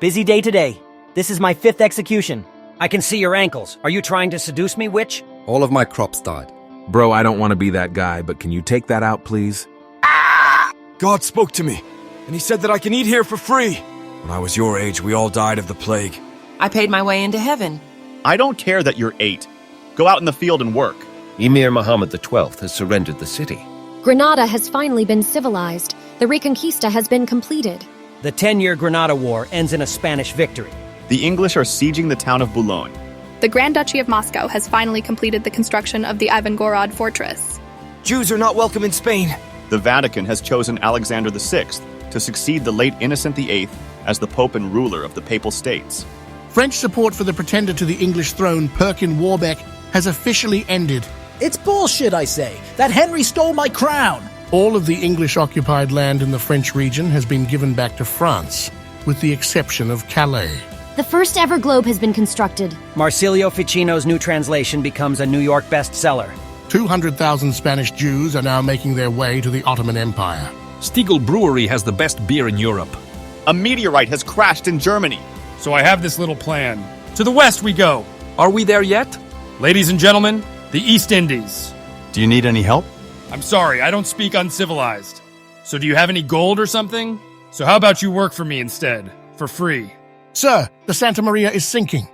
Busy day today. This is my 5th execution. I can see your ankles. Are you trying to seduce me, witch? All of my crops died. Bro, I don't want to be that guy, but can you take that out, please? God spoke to me, and he said that I can eat here for free. When I was your age, we all died of the plague. I paid my way into heaven. I don't care that you're 8. Go out in the field and work. Emir Mohammad XII has surrendered the city. Granada has finally been civilized. The Reconquista has been completed. The 10-year Granada War ends in a Spanish victory. The English are sieging the town of Boulogne. The Grand Duchy of Moscow has finally completed the construction of the Ivangorod fortress. Jews are not welcome in Spain. The Vatican has chosen Alexander VI to succeed the late Innocent VIII as the Pope and ruler of the Papal States. French support for the pretender to the English throne, Perkin Warbeck, has officially ended. It's bullshit, I say. That Henry stole my crown. All of the English-occupied land in the French region has been given back to France, with the exception of Calais. The first ever globe has been constructed. Marsilio Ficino's new translation becomes a New York bestseller. 200,000 Spanish Jews are now making their way to the Ottoman Empire. Stiegel Brewery has the best beer in Europe. A meteorite has crashed in Germany. So I have this little plan. To the west we go. Are we there yet? Ladies and gentlemen, the East Indies. Do you need any help? I'm sorry, I don't speak uncivilized. So do you have any gold or something? So how about you work for me instead, for free? Sir, the Santa Maria is sinking.